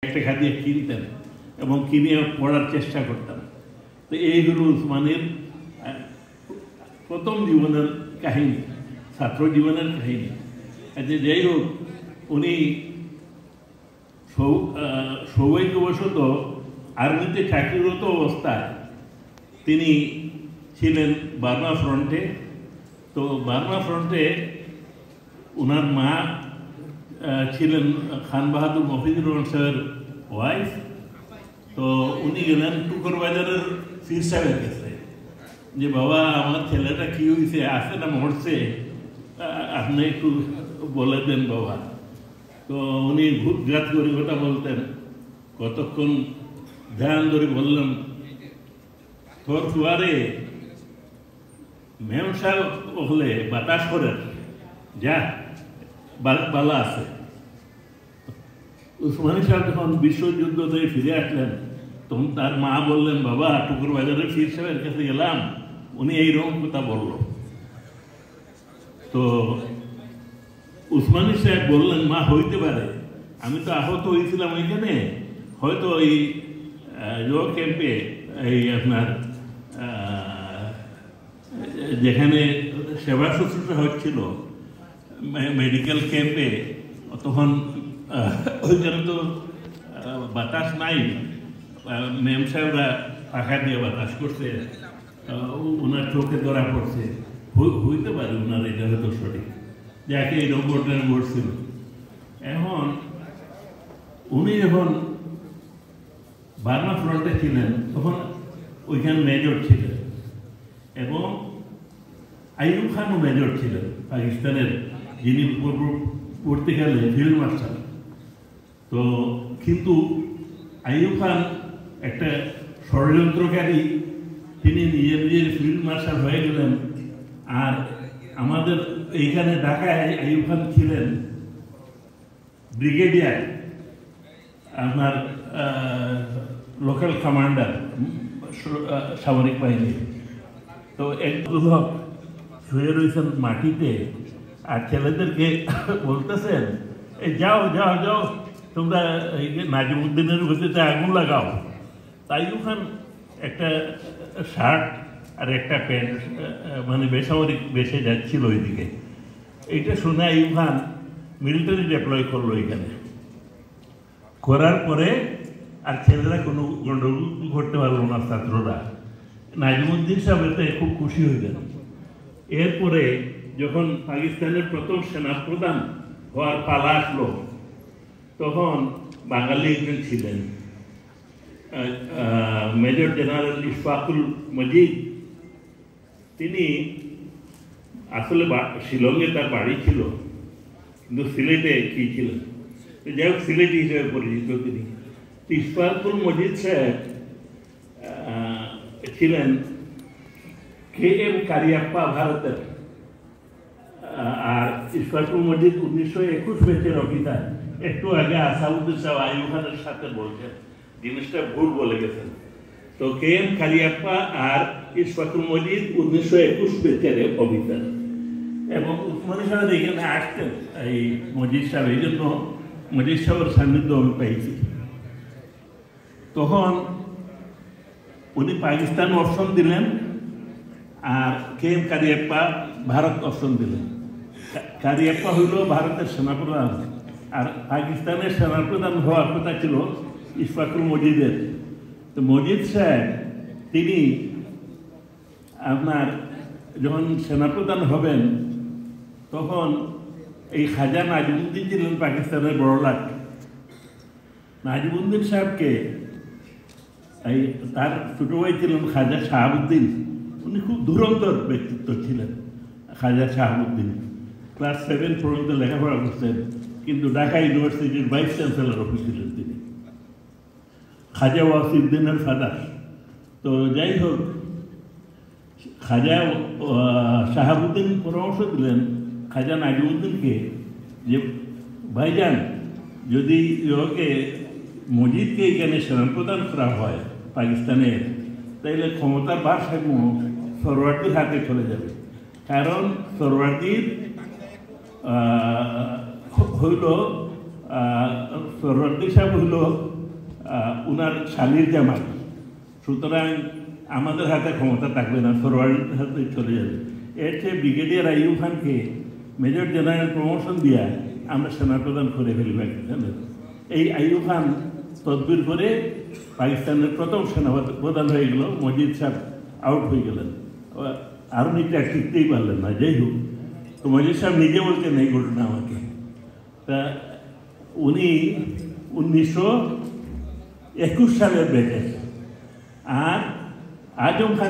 একটা খাদিয়ে কিনতেন এবং কিনে পড়ার চেষ্টা করতাম। তো এই হলো উসমানের প্রথম জীবনের কাহিনী, ছাত্র জীবনের কাহিনী। যাই হোক, উনি সৌভাগ্যবশত আর্মিতে চাকরিরত অবস্থায় তিনি ছিলেন বার্মা ফ্রন্টে। তো বার্মা ফ্রন্টে ওনার মা ছিলেন খান বাহাদুর মফিজুর রহমান সাহেবের ওয়াইফ। তো উনি গেলেন টুকর বাজারের পীর সাহেবের কাছে যে বাবা আমার ছেলেটা কি হয়েছে, আসে না মরছে, আপনি একটু বলে দেন বাবা। তো উনি ঘুটঘাট করে কথা বলতেন, কতক্ষণ ধ্যান ধরে বললেন, তোর ফুয়ারে মেম সাহেব হলে বাতাস করেন, যা বালা আছে। উসমানী সাহেব যখন বিশ্বযুদ্ধ থেকে ফিরে আসলেন তখন তার মা বললেন, বাবা টুকুর বাজারের পীর সাহেবের কাছে গেলাম, উনি এইরকম কথা বলল। তো উসমানী সাহেব বললেন, মা হইতে পারে, আমি তো আহত হয়েছিলাম ওইখানে, হয়তো ওই ক্যাম্পে এই আপনার যেখানে সেবা শুশ্রূষা হচ্ছিল মেডিকেল ক্যাম্পে, তখন ওইখানে তো বাতাস নাই, মেম সাহেবরা পাখা দিয়ে বাতাস করছে, ওনার চোখে ধরা পড়ছে, হইতে পারে ওনার এটা হয়তো সঠিক, যাকে এই রোবটটা বসছিল। এখন উনি যখন বার্মা ফ্রন্টে ছিলেন তখন ওইখানে মেজর ছিলেন এবং আইয়ুব খানও মেজর ছিলেন, পাকিস্তানের, যিনি পরবর্তীকালে ফিল্ড মার্শাল। তো কিন্তু আইয়ুব খান একটা ষড়যন্ত্রকারী, তিনি নিজের ফিল্ড মার্শাল হয়ে গেলেন। আর আমাদের এইখানে ঢাকায় আইয়ুব খান ছিলেন ব্রিগেডিয়ার, আপনার লোকাল কমান্ডার সামরিক বাহিনী। তো এক যুবক শুয়ে রয়েছেন মাটিতে আর ছেলেদেরকে বলতেছেন, এই যাও যাও যাও, তোমরা নাজিমুদ্দিনের গতিতে আগুন লাগাও। আইয়ুব খান একটা শার্ট আর একটা প্যান্ট, মানে বেসামরিক বেশে যাচ্ছিল ওইদিকে। এইটা শুনে আইয়ুব খান মিলিটারি ডিপ্লয় করলো এখানে। করার পরে আর ছেলেরা কোনো গন্ডগোল করতে পারলো না, ছাত্ররা। নাজিমুদ্দিন সাহেব এতে খুব খুশি হয়ে গেল। এরপরে যখন পাকিস্তানের প্রথম সেনাপ্রধান হওয়ার পালা আসলো তখন বাঙালি একজন ছিলেন, মেজর জেনারেল ইশফাকুল মজিদ। তিনি আসলে শিলংয়ে তার বাড়ি ছিল, কিন্তু সিলেটে কি ছিলেন, যাই হোক সিলেটি হিসেবে পরিচিত তিনি। ইশফাকুল মজিদ সাহেব ছিলেন KM কারিয়াপ্পা ভারতের, আর ইশফাকুল মজিদ 1921 ব্যাচের অফিসার। একটু আগে আসাউদ্দিন সাহেব আইয়ুব খানের সাথে বলছেন, জিনিসটা ভুল বলে গেছেন। তো KM কারিয়াপ্পা আর ইশফাকুল মজিদ 1921 ব্যাচের অফিসার। এবং উসমানী সাহেব এখানে আসতেন এই মজিদ সাহেব, এই জন্য মজিদ সাহেবের সান্নিধ্য আমি পাইছি। তখন উনি পাকিস্তান অপশন দিলেন আর KM কারিয়াপ্পা ভারত অপশন দিলেন। কারিয়াপ্পা হইল ভারতের সেনাপ্রধান, আর পাকিস্তানের সেনাপ্রধান হওয়ার কথা ছিল ইশফাকুল মজিদের। তো মজিদ সাহেব তিনি আপনার যখন সেনাপ্রধান হবেন তখন এই খাজা নাজিমুদ্দিন ছিলেন পাকিস্তানের বড়লাট। নাজিমুদ্দিন সাহেবকে এই তার ছোট ভাই ছিলেন খাজা শাহাবুদ্দিন। উনি খুব ধুরন্ধর ব্যক্তিত্ব ছিলেন খাজা শাহাবুদ্দিন। ক্লাস 7 পর্যন্ত লেখাপড়া করতেন, কিন্তু ঢাকা ইউনিভার্সিটির ভাইস চ্যান্সেলর হয়েছিলেন তিনি, খাজা ওয়াসিউদ্দিনের ফাদার। তো যাই হোক, খাজা শাহাবুদ্দিন পরামর্শ দিলেন খাজা নাজিমুদ্দিনকে যে ভাইজান, যদি ওকে মজিদকে এখানে সেনাপ্রধান করা হয় পাকিস্তানের, তাইলে ক্ষমতার ভারসাম্য সরওয়ার্দির হাতে চলে যাবে। কারণ সরওয়ার্দির হইল সরওয়ার্দি সাহেব হইল উনার শালির জামাই, সুতরাং আমাদের হাতে ক্ষমতা থাকবে না, ফরওয়ার্ড হাতে চলে যাবে। এর চেয়ে ব্রিগেডিয়ার আইয়ুব খানকে মেজর জেনারেল প্রমোশন দিয়া আমরা সেনাপ্রধান করে ফেলবো। এই আইয়ুব খান তদবির করে পাকিস্তানের প্রথম সেনাপ্রধান হয়ে গেল, মজিদ সাহেব আউট হয়ে গেলেন, আর্মিটা টিকতেই পারলেন না। যাই হোক, তো মজিদ সাহেব নিজে বলছেন এই ঘটনা আমাকে। তা উনি 1921 সালের ব্যাচে, আর আজম খান